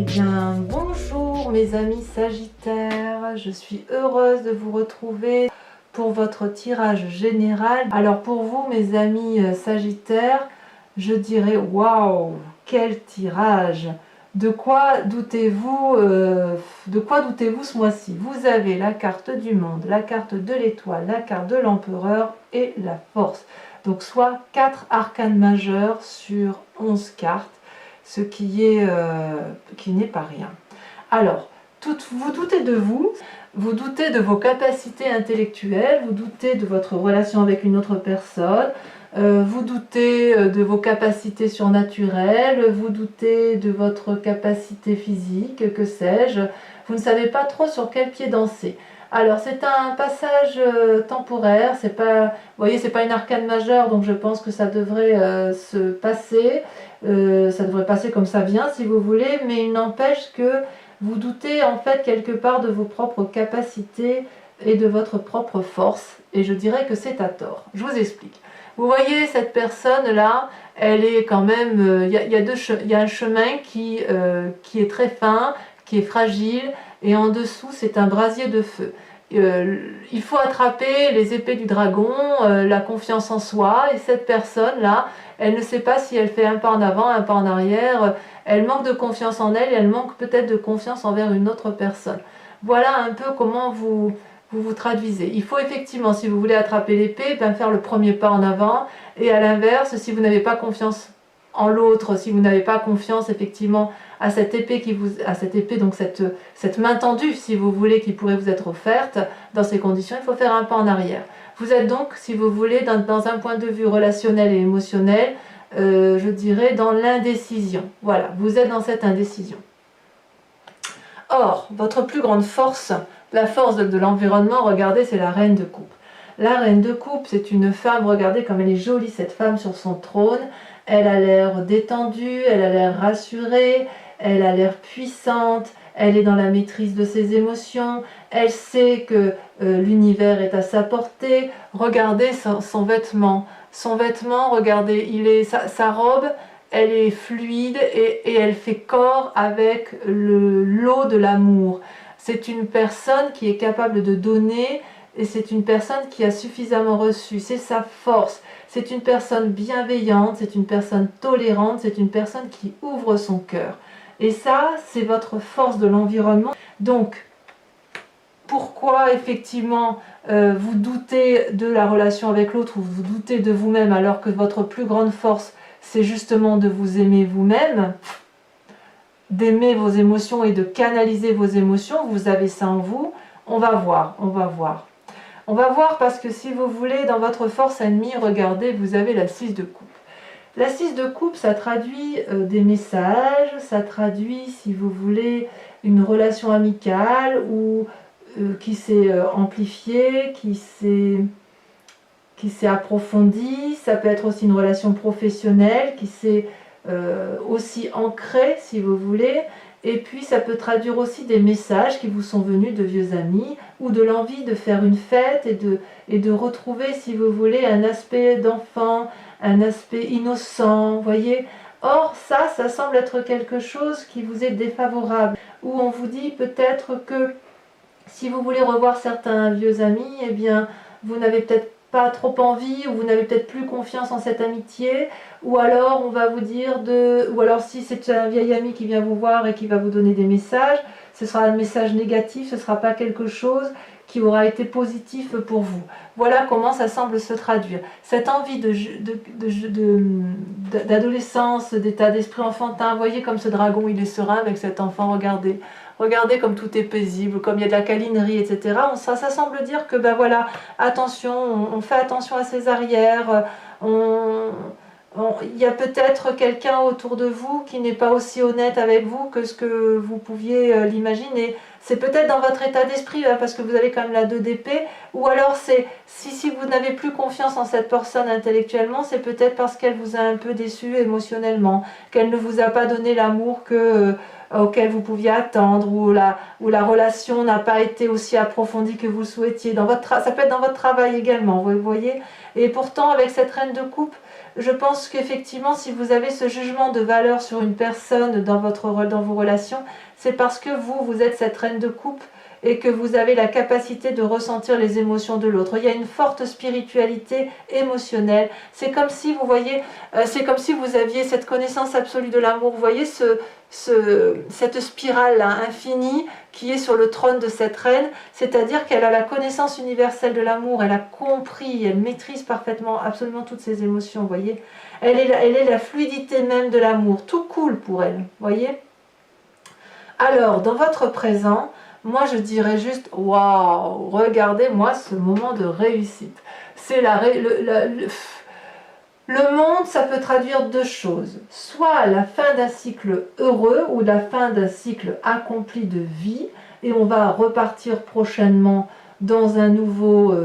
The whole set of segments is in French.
Eh bien, bonjour mes amis Sagittaires, je suis heureuse de vous retrouver pour votre tirage général. Alors pour vous mes amis Sagittaires, je dirais waouh, quel tirage! De quoi doutez-vous ce mois-ci? Vous avez la carte du monde, la carte de l'étoile, la carte de l'empereur et la force. Donc soit 4 arcanes majeurs sur 11 cartes, ce qui n'est pas rien. Alors, vous doutez de vous, vous doutez de vos capacités intellectuelles, vous doutez de votre relation avec une autre personne, vous doutez de vos capacités surnaturelles, vous doutez de votre capacité physique, que sais-je, vous ne savez pas trop sur quel pied danser. Alors c'est un passage temporaire, c'est pas, vous voyez, c'est pas une arcane majeure, donc je pense que ça devrait se passer, ça devrait passer comme ça vient si vous voulez, mais il n'empêche que vous doutez en fait quelque part de vos propres capacités et de votre propre force, et je dirais que c'est à tort. Je vous explique. Vous voyez cette personne-là, elle est quand même, il y a un chemin qui est très fin, qui est fragile, et en dessous c'est un brasier de feu. Il faut attraper les épées du dragon, la confiance en soi, et cette personne-là, elle ne sait pas si elle fait un pas en avant, un pas en arrière, elle manque de confiance en elle, et elle manque peut-être de confiance envers une autre personne. Voilà un peu comment vous traduisez. Il faut effectivement, si vous voulez attraper l'épée, faire le premier pas en avant, et à l'inverse, si vous n'avez pas confiance en l'autre, si vous n'avez pas confiance effectivement à cette épée, donc cette main tendue, si vous voulez, qui pourrait vous être offerte, dans ces conditions, il faut faire un pas en arrière. Vous êtes donc, si vous voulez, dans un point de vue relationnel et émotionnel, je dirais dans l'indécision. Voilà, vous êtes dans cette indécision. Or, votre plus grande force, la force de l'environnement, regardez, c'est la reine de coupe. La reine de coupe, c'est une femme, regardez comme elle est jolie, cette femme sur son trône. Elle a l'air détendue, elle a l'air rassurée, elle a l'air puissante, elle est dans la maîtrise de ses émotions, elle sait que l'univers est à sa portée. Regardez son vêtement, regardez, sa robe, elle est fluide et elle fait corps avec l'eau de l'amour. C'est une personne qui est capable de donner et c'est une personne qui a suffisamment reçu. C'est sa force. C'est une personne bienveillante, c'est une personne tolérante, c'est une personne qui ouvre son cœur. Et ça, c'est votre force de l'environnement. Donc, pourquoi effectivement vous doutez de la relation avec l'autre ou vous doutez de vous-même alors que votre plus grande force, c'est justement de vous aimer vous-même, d'aimer vos émotions et de canaliser vos émotions. Vous avez ça en vous. On va voir. On va voir parce que si vous voulez, dans votre force ennemie, regardez, vous avez la 6 de coupe. La 6 de coupe, ça traduit des messages, ça traduit, si vous voulez, une relation amicale ou qui s'est amplifiée, qui s'est approfondie. Ça peut être aussi une relation professionnelle qui s'est aussi ancrée, si vous voulez. Et puis ça peut traduire aussi des messages qui vous sont venus de vieux amis ou de l'envie de faire une fête et de retrouver, si vous voulez, un aspect d'enfant, un aspect innocent, voyez. Or ça semble être quelque chose qui vous est défavorable, où on vous dit peut-être que si vous voulez revoir certains vieux amis, eh bien vous n'avez peut-être pas trop envie, ou vous n'avez peut-être plus confiance en cette amitié, ou alors on va vous dire ou alors si c'est un vieil ami qui vient vous voir et qui va vous donner des messages, ce sera un message négatif, ce ne sera pas quelque chose qui aura été positif pour vous. Voilà comment ça semble se traduire. Cette envie d'adolescence, d'état d'esprit enfantin, voyez comme ce dragon il est serein avec cet enfant, regardez. Regardez comme tout est paisible, comme il y a de la câlinerie, etc. Ça semble dire que, ben voilà, attention, on fait attention à ses arrières, il y a peut-être quelqu'un autour de vous qui n'est pas aussi honnête avec vous que ce que vous pouviez l'imaginer. C'est peut-être dans votre état d'esprit, hein, parce que vous avez quand même la 2 d'épée, ou alors si vous n'avez plus confiance en cette personne intellectuellement, c'est peut-être parce qu'elle vous a un peu déçu émotionnellement, qu'elle ne vous a pas donné l'amour auquel vous pouviez attendre, ou la relation n'a pas été aussi approfondie que vous le souhaitiez. Ça peut être dans votre travail également, vous voyez. Et pourtant, avec cette reine de coupe, je pense qu'effectivement, si vous avez ce jugement de valeur sur une personne dans vos relations, c'est parce que vous êtes cette reine de coupe et que vous avez la capacité de ressentir les émotions de l'autre. Il y a une forte spiritualité émotionnelle. C'est comme si, vous voyez, c'est comme si vous aviez cette connaissance absolue de l'amour. Vous voyez cette spirale là, infinie qui est sur le trône de cette reine, c'est-à-dire qu'elle a la connaissance universelle de l'amour, elle a compris, elle maîtrise parfaitement absolument toutes ses émotions, vous voyez. Elle est la fluidité même de l'amour, tout coule pour elle, vous voyez. Alors, dans votre présent, moi je dirais juste, waouh, regardez-moi ce moment de réussite. C'est le monde, ça peut traduire deux choses. Soit la fin d'un cycle heureux ou la fin d'un cycle accompli de vie, et on va repartir prochainement dans un nouveau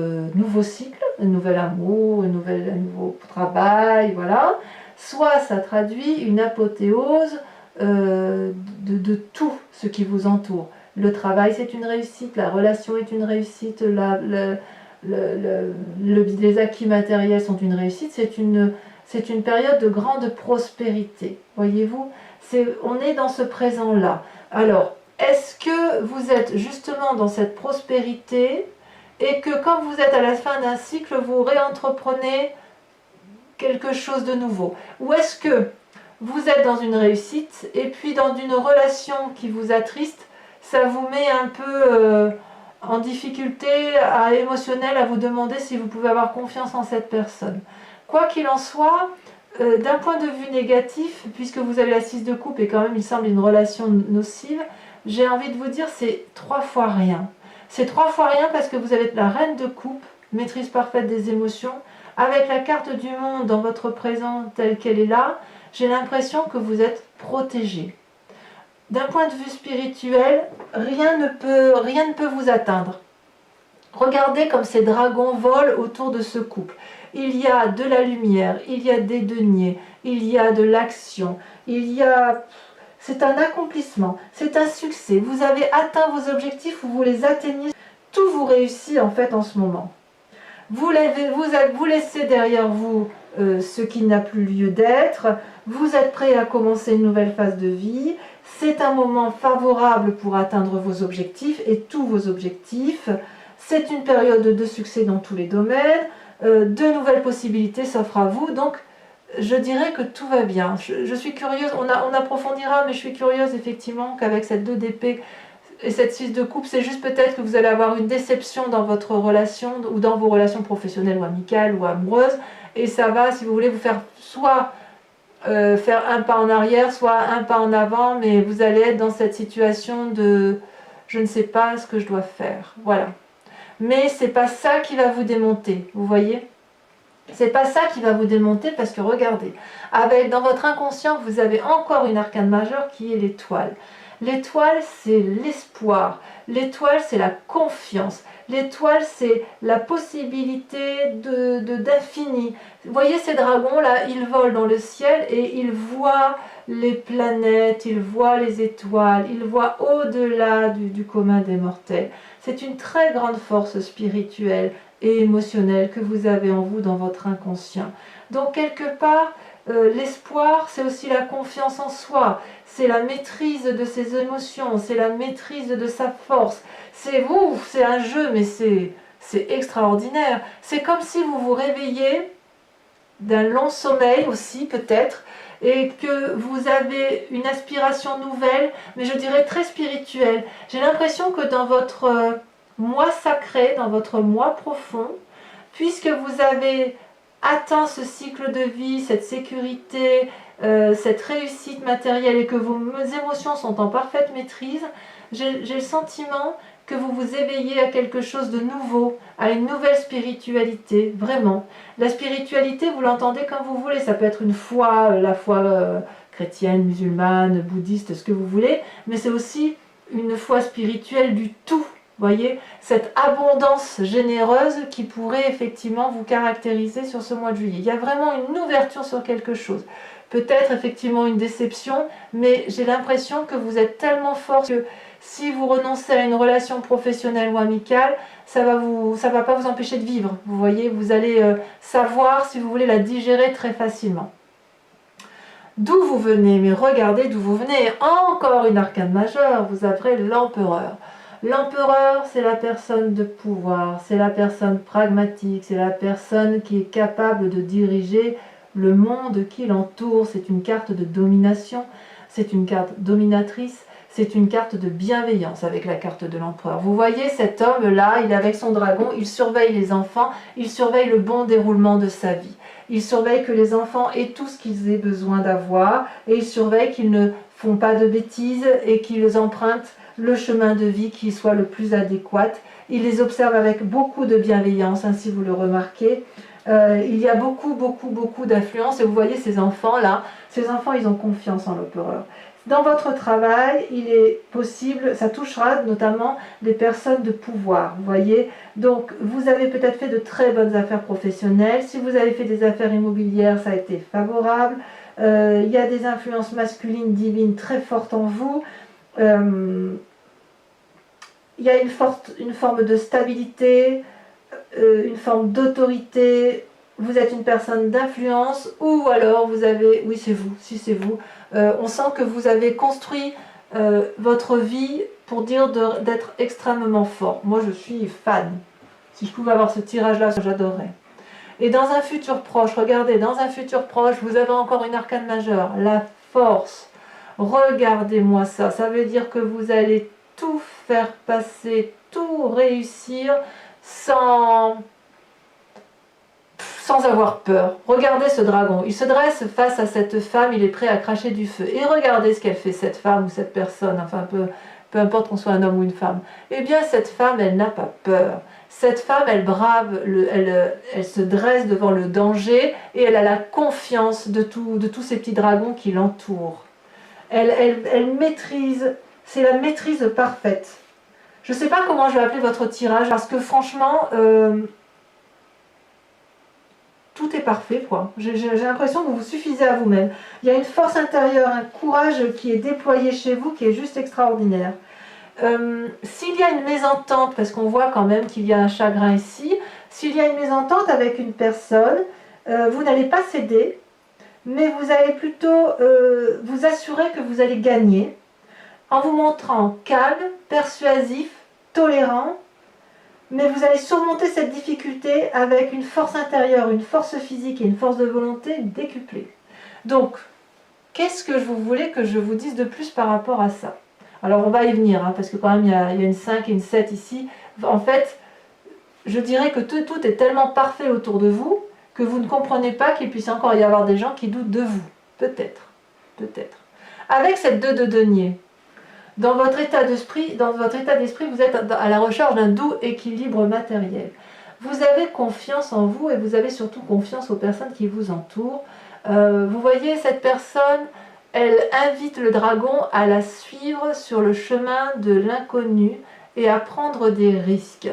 cycle, un nouvel amour, un nouveau travail, voilà. Soit ça traduit une apothéose de tout ce qui vous entoure. Le travail, c'est une réussite, la relation est une réussite, les acquis matériels sont une réussite, c'est une période de grande prospérité, voyez-vous, on est dans ce présent-là. Alors, est-ce que vous êtes justement dans cette prospérité et que quand vous êtes à la fin d'un cycle, vous réentreprenez quelque chose de nouveau? Ou est-ce que vous êtes dans une réussite et puis dans une relation qui vous attriste, ça vous met un peu en difficulté émotionnelle à vous demander si vous pouvez avoir confiance en cette personne. Quoi qu'il en soit, d'un point de vue négatif, puisque vous avez la 6 de coupe et quand même il semble une relation nocive, j'ai envie de vous dire c'est 3 fois rien. C'est 3 fois rien parce que vous avez la reine de coupe, maîtrise parfaite des émotions, avec la carte du monde dans votre présent telle qu'elle est là, j'ai l'impression que vous êtes protégé. D'un point de vue spirituel, rien ne peut vous atteindre. Regardez comme ces dragons volent autour de ce couple. Il y a de la lumière, il y a des deniers, il y a de l'action, c'est un accomplissement, c'est un succès. Vous avez atteint vos objectifs ou vous les atteignez. Tout vous réussit en fait en ce moment. Vous laissez derrière vous ce qui n'a plus lieu d'être. Vous êtes prêt à commencer une nouvelle phase de vie. C'est un moment favorable pour atteindre vos objectifs et tous vos objectifs. C'est une période de succès dans tous les domaines. De nouvelles possibilités s'offrent à vous. Donc, je dirais que tout va bien. Je suis curieuse, on approfondira, mais je suis curieuse effectivement qu'avec cette 2 d'épée et cette 6 de coupe, c'est juste peut-être que vous allez avoir une déception dans votre relation ou dans vos relations professionnelles ou amicales ou amoureuses. Et ça va, si vous voulez, vous faire soit faire un pas en arrière, soit un pas en avant, mais vous allez être dans cette situation de je ne sais pas ce que je dois faire. Voilà. Mais c'est pas ça qui va vous démonter, vous voyez? C'est pas ça qui va vous démonter parce que regardez, dans votre inconscient, vous avez encore une arcane majeure qui est l'étoile. L'étoile, c'est l'espoir. L'étoile, c'est la confiance. L'étoile, c'est la possibilité d'infini. Vous voyez ces dragons-là, ils volent dans le ciel et ils voient les planètes, ils voient les étoiles, ils voient au-delà du commun des mortels. C'est une très grande force spirituelle et émotionnelle que vous avez en vous dans votre inconscient. Donc quelque part, l'espoir, c'est aussi la confiance en soi, c'est la maîtrise de ses émotions, c'est la maîtrise de sa force. C'est un jeu, mais c'est extraordinaire. C'est comme si vous vous réveillez d'un long sommeil aussi peut-être, et que vous avez une aspiration nouvelle, mais je dirais très spirituelle. J'ai l'impression que dans votre moi sacré, dans votre moi profond, puisque vous avez atteint ce cycle de vie, cette sécurité, cette réussite matérielle et que vos émotions sont en parfaite maîtrise, j'ai le sentiment que vous vous éveillez à quelque chose de nouveau, à une nouvelle spiritualité, vraiment. La spiritualité, vous l'entendez comme vous voulez, ça peut être une foi, la foi chrétienne, musulmane, bouddhiste, ce que vous voulez, mais c'est aussi une foi spirituelle du tout. Voyez, cette abondance généreuse qui pourrait effectivement vous caractériser sur ce mois de juillet. Il y a vraiment une ouverture sur quelque chose. peut-être effectivement une déception, mais j'ai l'impression que vous êtes tellement fort que si vous renoncez à une relation professionnelle ou amicale, ça va pas vous empêcher de vivre. Vous voyez, vous allez savoir si vous voulez la digérer très facilement. D'où vous venez, mais regardez d'où vous venez. Encore une arcane majeure, vous avez l'empereur. L'empereur, c'est la personne de pouvoir, c'est la personne pragmatique, c'est la personne qui est capable de diriger le monde qui l'entoure. C'est une carte de domination, c'est une carte dominatrice, c'est une carte de bienveillance avec la carte de l'empereur. Vous voyez cet homme-là, il est avec son dragon, il surveille les enfants, il surveille le bon déroulement de sa vie. Il surveille que les enfants aient tout ce qu'ils aient besoin d'avoir et il surveille qu'ils ne font pas de bêtises et qu'ils empruntent le chemin de vie qui soit le plus adéquat. Il les observe avec beaucoup de bienveillance, ainsi vous le remarquez. Il y a beaucoup d'influence et vous voyez ces enfants-là, ces enfants ils ont confiance en l'empereur. Dans votre travail, il est possible, ça touchera notamment les personnes de pouvoir, vous voyez. Donc, vous avez peut-être fait de très bonnes affaires professionnelles. Si vous avez fait des affaires immobilières, ça a été favorable. Il y a des influences masculines divines très fortes en vous. Il y a une forme de stabilité, une forme d'autorité. Vous êtes une personne d'influence ou alors vous avez, oui c'est vous, si c'est vous, on sent que vous avez construit votre vie pour dire d'être extrêmement fort. Moi je suis fan. Si je pouvais avoir ce tirage-là, j'adorerais. Et dans un futur proche, regardez, dans un futur proche, vous avez encore une arcane majeure, la force. Regardez-moi ça, ça veut dire que vous allez tout faire passer, tout réussir sans avoir peur. Regardez ce dragon, il se dresse face à cette femme, il est prêt à cracher du feu. Et regardez ce qu'elle fait, cette femme ou cette personne, enfin peu importe qu'on soit un homme ou une femme. Eh bien cette femme, elle n'a pas peur. Cette femme, elle brave, elle se dresse devant le danger et elle a la confiance de tous ces petits dragons qui l'entourent. Elle maîtrise, c'est la maîtrise parfaite. Je ne sais pas comment je vais appeler votre tirage parce que franchement... tout est parfait, quoi. J'ai l'impression que vous vous suffisez à vous-même. Il y a une force intérieure, un courage qui est déployé chez vous, qui est juste extraordinaire. S'il y a une mésentente, parce qu'on voit quand même qu'il y a un chagrin ici, s'il y a une mésentente avec une personne, vous n'allez pas céder, mais vous allez plutôt vous assurer que vous allez gagner, en vous montrant calme, persuasif, tolérant, mais vous allez surmonter cette difficulté avec une force intérieure, une force physique et une force de volonté décuplée. Donc, qu'est-ce que vous voulez que je vous dise de plus par rapport à ça? Alors, on va y venir, hein, parce que quand même, il y a une 5 et une 7 ici. En fait, je dirais que tout est tellement parfait autour de vous que vous ne comprenez pas qu'il puisse encore y avoir des gens qui doutent de vous. Peut-être, peut-être. Avec cette 2 de denier, dans votre état d'esprit, vous êtes à la recherche d'un doux équilibre matériel. Vous avez confiance en vous et vous avez surtout confiance aux personnes qui vous entourent. Vous voyez, cette personne, elle invite le dragon à la suivre sur le chemin de l'inconnu et à prendre des risques.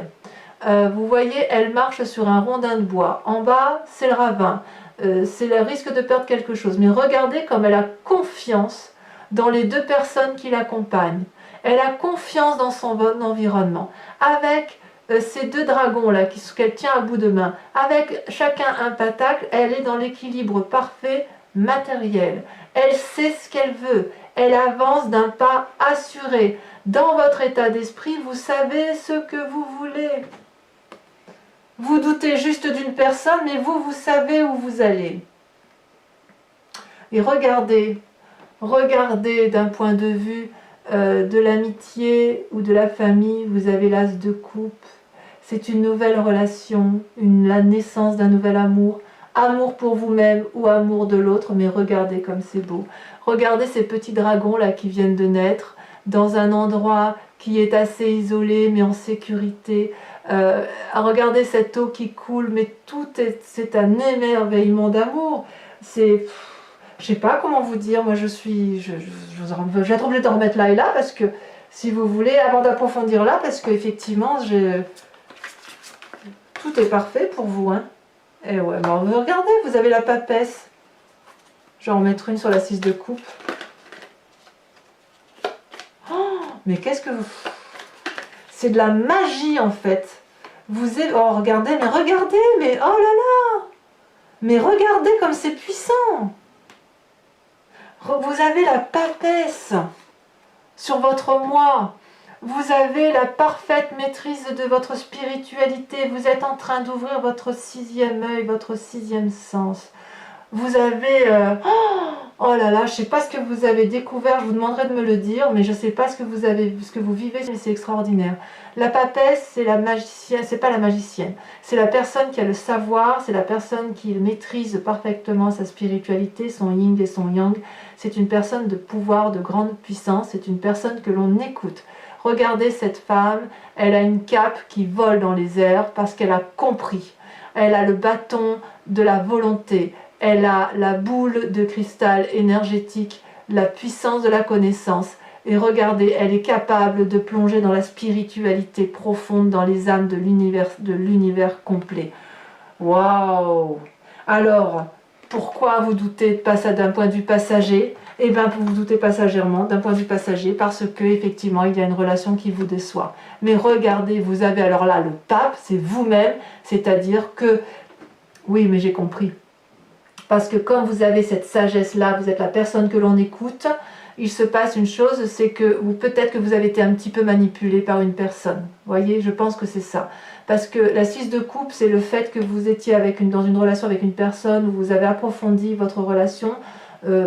Vous voyez, elle marche sur un rondin de bois. En bas, c'est le ravin. C'est le risque de perdre quelque chose. Mais regardez comme elle a confiance dans les 2 personnes qui l'accompagnent. Elle a confiance dans son environnement. Avec ces 2 dragons-là qu'elle tient à bout de main, avec chacun un pentacle, elle est dans l'équilibre parfait matériel. Elle sait ce qu'elle veut. Elle avance d'un pas assuré. Dans votre état d'esprit, vous savez ce que vous voulez. Vous doutez juste d'une personne, mais vous savez où vous allez. Et regardez d'un point de vue de l'amitié ou de la famille, vous avez l'as de coupe. C'est une nouvelle relation, la naissance d'un nouvel amour. Amour pour vous-même ou amour de l'autre, mais regardez comme c'est beau. Regardez ces petits dragons là qui viennent de naître dans un endroit qui est assez isolé mais en sécurité. Regardez cette eau qui coule, mais c'est un émerveillement d'amour. C'est... Je sais pas comment vous dire, moi je vais être obligée de remettre là et là, parce que, si vous voulez, avant d'approfondir là, parce qu'effectivement, tout est parfait pour vous, hein. Et ouais, bon, regardez, vous avez la papesse. Je vais en mettre une sur la 6 de coupe. Oh, mais qu'est-ce que vous... C'est de la magie en fait. Vous êtes... Oh, regardez, mais oh là là! Mais regardez comme c'est puissant! Vous avez la papesse sur votre moi. Vous avez la parfaite maîtrise de votre spiritualité. Vous êtes en train d'ouvrir votre 6e œil, votre 6e sens. Vous avez... oh là là, je ne sais pas ce que vous avez découvert, je vous demanderai de me le dire, mais je ne sais pas ce que vous avez, ce que vous vivez, mais c'est extraordinaire. La papesse, c'est la magicienne, c'est pas la magicienne, c'est la personne qui a le savoir, c'est la personne qui maîtrise parfaitement sa spiritualité, son yin et son yang. C'est une personne de pouvoir, de grande puissance, c'est une personne que l'on écoute. Regardez cette femme, elle a une cape qui vole dans les airs parce qu'elle a compris. Elle a le bâton de la volonté. Elle a la boule de cristal énergétique, la puissance de la connaissance. Et regardez, elle est capable de plonger dans la spiritualité profonde, dans les âmes de l'univers complet. Waouh! Alors, pourquoi vous doutez d'un point de vue passager? Eh bien, vous vous doutez passagèrement d'un point de vue passager parce que effectivement, il y a une relation qui vous déçoit. Mais regardez, vous avez alors là le pape, c'est vous-même, c'est-à-dire que... Oui, mais j'ai compris. Parce que quand vous avez cette sagesse-là, vous êtes la personne que l'on écoute, il se passe une chose, c'est que, ou peut-être que vous avez été un petit peu manipulé par une personne. Vous voyez, je pense que c'est ça. Parce que la 6 de coupe, c'est le fait que vous étiez dans une relation avec une personne, où vous avez approfondi votre relation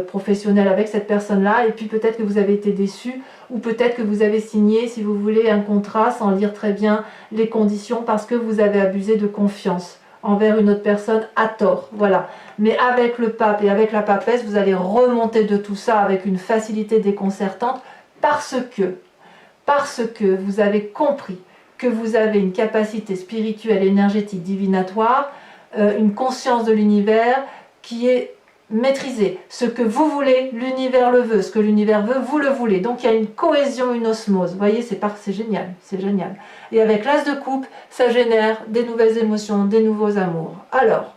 professionnelle avec cette personne-là, et puis peut-être que vous avez été déçu, ou peut-être que vous avez signé, si vous voulez, un contrat sans lire très bien les conditions, parce que vous avez abusé de confiance envers une autre personne à tort, voilà. Mais avec le pape et avec la papesse, vous allez remonter de tout ça avec une facilité déconcertante parce que vous avez compris que vous avez une capacité spirituelle, énergétique, divinatoire, une conscience de l'univers qui est maîtrisée. Ce que vous voulez, l'univers le veut. Ce que l'univers veut, vous le voulez. Donc il y a une cohésion, une osmose. Vous voyez, c'est génial, c'est génial. Et avec l'as de coupe, ça génère des nouvelles émotions, des nouveaux amours. Alors,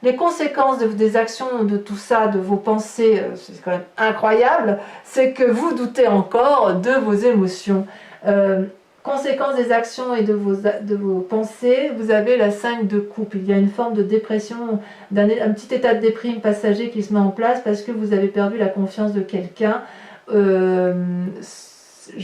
les conséquences des actions, de tout ça, de vos pensées, c'est quand même incroyable, c'est que vous doutez encore de vos émotions. Conséquence des actions et de vos pensées, vous avez la 5 de coupe. Il y a une forme de dépression, un petit état de déprime passager qui se met en place parce que vous avez perdu la confiance de quelqu'un. Je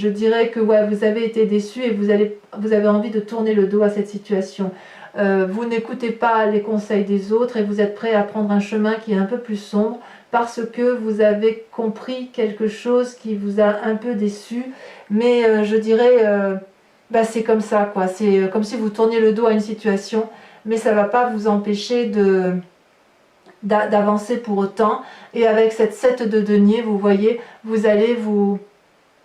dirais que ouais, vous avez été déçu et vous avez envie de tourner le dos à cette situation. Vous n'écoutez pas les conseils des autres et vous êtes prêt à prendre un chemin qui est un peu plus sombre parce que vous avez compris quelque chose qui vous a un peu déçu. Mais je dirais... c'est comme ça, quoi. C'est comme si vous tourniez le dos à une situation, mais ça ne va pas vous empêcher d'avancer pour autant. Et avec cette 7 de denier, vous voyez, vous allez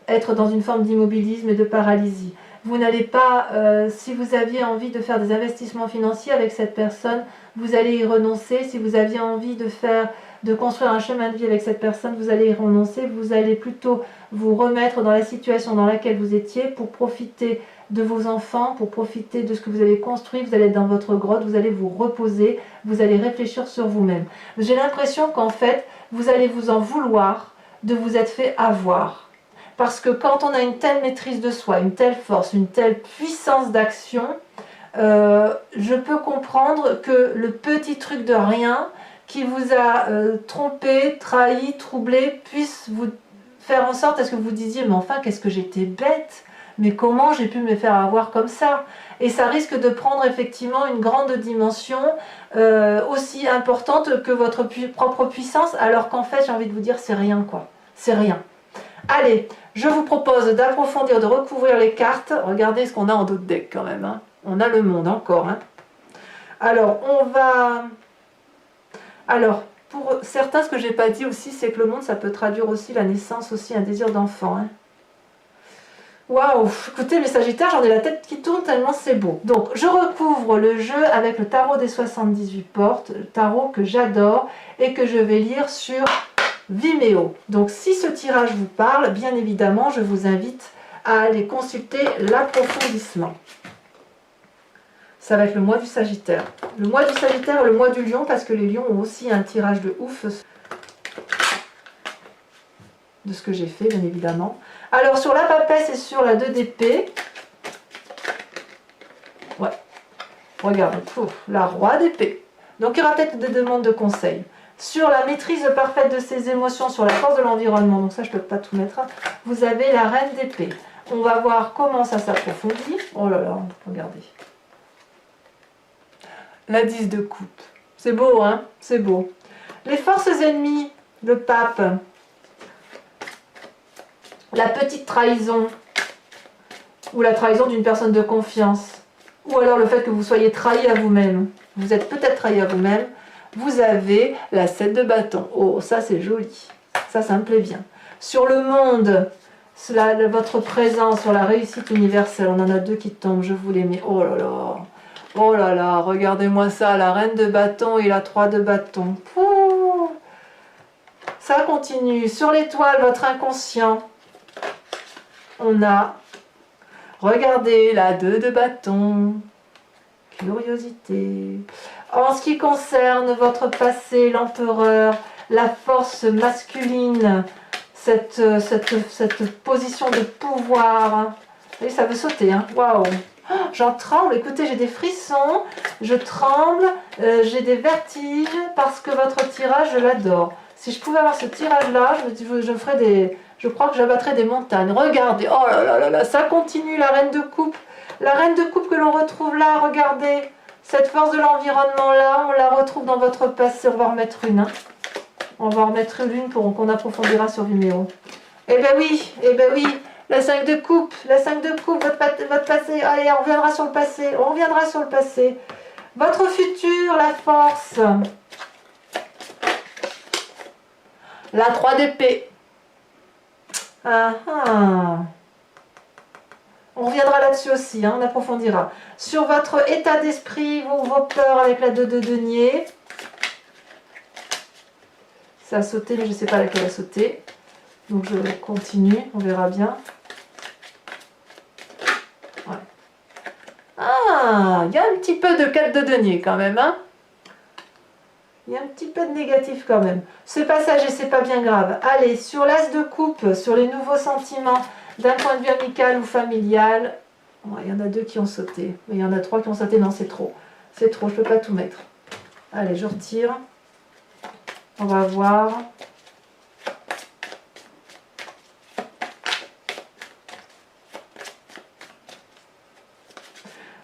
être dans une forme d'immobilisme et de paralysie. Vous n'allez pas, si vous aviez envie de faire des investissements financiers avec cette personne, vous allez y renoncer. Si vous aviez envie de construire un chemin de vie avec cette personne, vous allez y renoncer. Vous allez plutôt vous remettre dans la situation dans laquelle vous étiez pour profiter de vos enfants, pour profiter de ce que vous avez construit. Vous allez être dans votre grotte, vous allez vous reposer, vous allez réfléchir sur vous-même. J'ai l'impression qu'en fait, vous allez vous en vouloir de vous être fait avoir. Parce que quand on a une telle maîtrise de soi, une telle force, une telle puissance d'action, je peux comprendre que le petit truc de rien qui vous a trompé, trahi, troublé, puisse vous faire en sorte à ce que vous disiez « mais enfin, qu'est-ce que j'étais bête !» Mais comment j'ai pu me faire avoir comme ça? Et ça risque de prendre effectivement une grande dimension aussi importante que votre propre puissance, alors qu'en fait, j'ai envie de vous dire, c'est rien, quoi. C'est rien. Allez, je vous propose d'approfondir, de recouvrir les cartes. Regardez ce qu'on a en dos de deck quand même. Hein. On a le monde encore. Hein. Alors, on va... Alors, pour certains, ce que j'ai pas dit aussi, c'est que le monde, ça peut traduire aussi la naissance, aussi un désir d'enfant. Hein. Waouh, écoutez, mes Sagittaires, j'en ai la tête qui tourne tellement c'est beau. Donc, je recouvre le jeu avec le tarot des 78 portes, le tarot que j'adore et que je vais lire sur Vimeo. Donc, si ce tirage vous parle, bien évidemment, je vous invite à aller consulter l'approfondissement. Ça va être le mois du Sagittaire. Le mois du Sagittaire et le mois du Lion, parce que les Lions ont aussi un tirage de ouf. de ce que j'ai fait, bien évidemment. Alors, sur la papesse et sur la 2 d'épée, ouais, regardez, la roi d'épée. Donc, il y aura peut-être des demandes de conseils. Sur la maîtrise parfaite de ses émotions, sur la force de l'environnement, donc ça, je ne peux pas tout mettre, vous avez la reine d'épée. On va voir comment ça s'approfondit. Oh là là, regardez. La 10 de coupe. C'est beau, hein? C'est beau. Les forces ennemies, le pape. La petite trahison. Ou la trahison d'une personne de confiance. Ou alors le fait que vous soyez trahi à vous-même. Vous êtes peut-être trahi à vous-même. Vous avez la 7 de bâton. Oh, ça c'est joli. Ça me plaît bien. Sur le monde, votre présence, sur la réussite universelle. On en a 2 qui tombent, je vous les mets. Oh là là. Oh là là, regardez-moi ça, la reine de bâton et la 3 de bâton. Pouh. Ça continue. Sur l'étoile, votre inconscient. On a, regardez, la 2 de bâton. Curiosité. En ce qui concerne votre passé, l'empereur, la force masculine, cette position de pouvoir. Et ça veut sauter, hein. Waouh! J'en tremble, écoutez, j'ai des frissons, je tremble, j'ai des vertiges parce que votre tirage, je l'adore. Si je pouvais avoir ce tirage-là, je crois que j'abattrais des montagnes. Regardez, oh là là là là, ça continue, la reine de coupe. La reine de coupe que l'on retrouve là, regardez. Cette force de l'environnement là, on la retrouve dans votre passé. On va en remettre une. Hein. On va en remettre une qu'on approfondira sur Vimeo. Eh ben oui. La 5 de coupe, votre passé. Allez, on reviendra sur le passé. Votre futur, la force. La 3 d'épée. Ah ah. On reviendra là-dessus aussi, hein, on approfondira. Sur votre état d'esprit, vos peurs avec la 2 de denier. Ça a sauté, mais je ne sais pas laquelle a sauté. Donc je continue, on verra bien. Ouais. Ah, il y a un petit peu de 4 de denier quand même. Hein. Il y a un petit peu de négatif quand même. C'est passager, c'est pas bien grave. Allez, sur l'as de coupe, sur les nouveaux sentiments d'un point de vue amical ou familial. Ouais, il y en a 2 qui ont sauté. Mais il y en a 3 qui ont sauté. Non, c'est trop. C'est trop, je ne peux pas tout mettre. Allez, je retire. On va voir.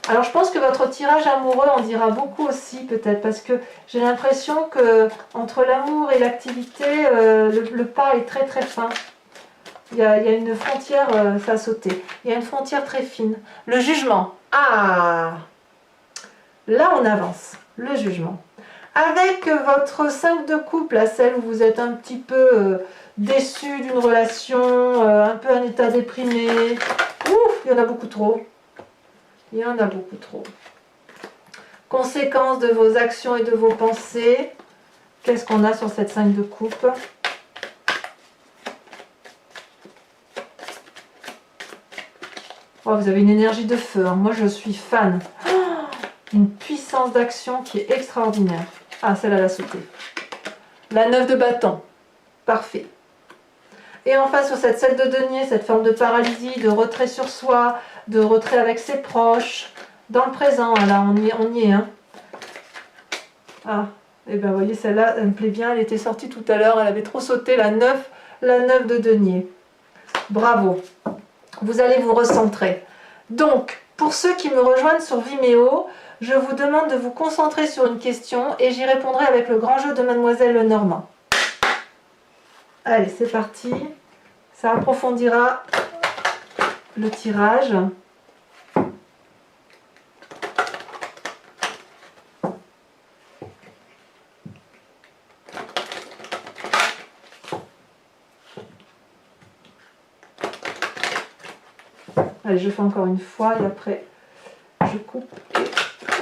Alors je pense que votre tirage amoureux en dira beaucoup aussi peut-être parce que j'ai l'impression que entre l'amour et l'activité, le pas est très très fin. Il y a une frontière, ça a sauté. Il y a une frontière très fine. Le jugement. Ah! Là on avance. Le jugement. Avec votre 5 de coupe, là, celle où vous êtes un petit peu déçu d'une relation, un peu en état déprimé. Ouf, il y en a beaucoup trop. Il y en a beaucoup trop. Conséquences de vos actions et de vos pensées. Qu'est-ce qu'on a sur cette 5 de coupe? Oh, vous avez une énergie de feu. Hein. Moi, je suis fan. Oh, une puissance d'action qui est extraordinaire. Ah, celle-là, elle a sauté. La 9 de bâton. Parfait. Et enfin, sur cette 7 de denier, cette forme de paralysie, de retrait sur soi, de retrait avec ses proches, dans le présent, hein, là, on y est. Hein. Ah, et bien, vous voyez, celle-là, elle me plaît bien, elle était sortie tout à l'heure, elle avait trop sauté, la 9 de denier. Bravo. Vous allez vous recentrer. Donc, pour ceux qui me rejoignent sur Vimeo, je vous demande de vous concentrer sur une question et j'y répondrai avec le grand jeu de Mademoiselle Lenormand. Allez, c'est parti. Ça approfondira le tirage. Allez, je fais encore une fois et après je coupe et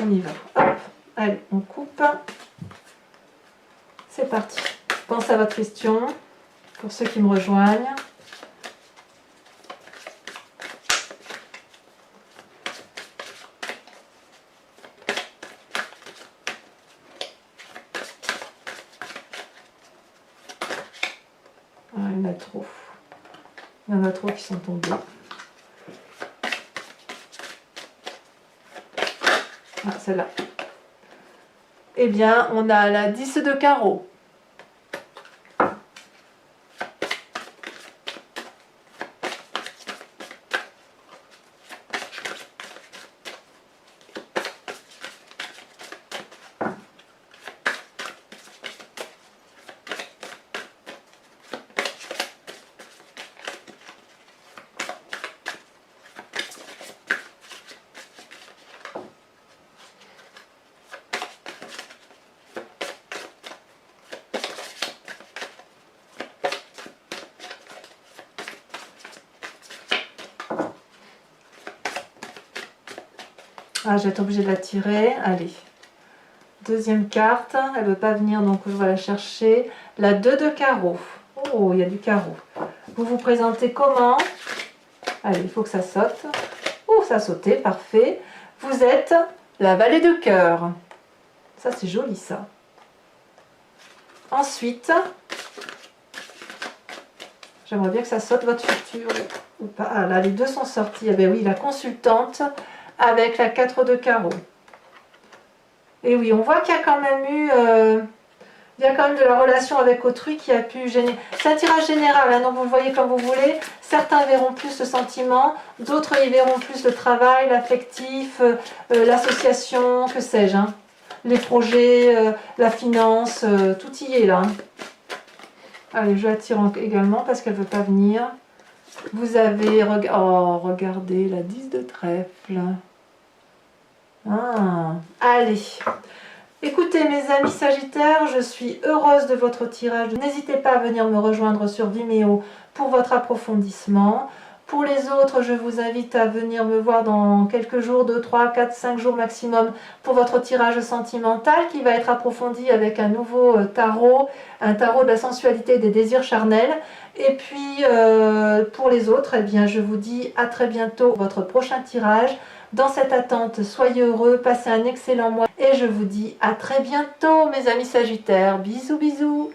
on y va. Hop, allez, on coupe. C'est parti. Pensez à votre question pour ceux qui me rejoignent. Ah, il y en a trop. Il y en a 3 qui sont tombés. Ah, celle-là. Eh bien, on a la 10 de carreau. Ah, je vais être obligée de la tirer. Allez. Deuxième carte. Elle ne veut pas venir, donc je vais la chercher. La 2 de carreau. Oh, il y a du carreau. Vous vous présentez comment? Allez, il faut que ça saute. Oh, ça a sauté, parfait. Vous êtes la vallée de cœur. Ça, c'est joli, ça. Ensuite, j'aimerais bien que ça saute votre futur. Ou pas. Ah, là, les deux sont sortis. Eh bien oui, la consultante avec la 4 de carreau. Et oui, on voit qu'il y a quand même eu... il y a quand même de la relation avec autrui qui a pu gêner. C'est un tirage général, hein, donc vous le voyez comme vous voulez. Certains verront plus le sentiment, d'autres y verront plus le travail, l'affectif, l'association, que sais-je. Hein. Les projets, la finance, tout y est là. Hein. Allez, je la tire également parce qu'elle ne veut pas venir. Vous avez... Oh, regardez, la 10 de trèfle. Ah, allez. Écoutez mes amis Sagittaires, je suis heureuse de votre tirage. N'hésitez pas à venir me rejoindre sur Vimeo pour votre approfondissement. Pour les autres, je vous invite à venir me voir dans quelques jours, 2, 3, 4, 5 jours maximum pour votre tirage sentimental qui va être approfondi avec un nouveau tarot, un tarot de la sensualité et des désirs charnels. Et puis pour les autres, eh bien, je vous dis à très bientôt pour votre prochain tirage. Dans cette attente, soyez heureux, passez un excellent mois et je vous dis à très bientôt mes amis Sagittaires. Bisous bisous.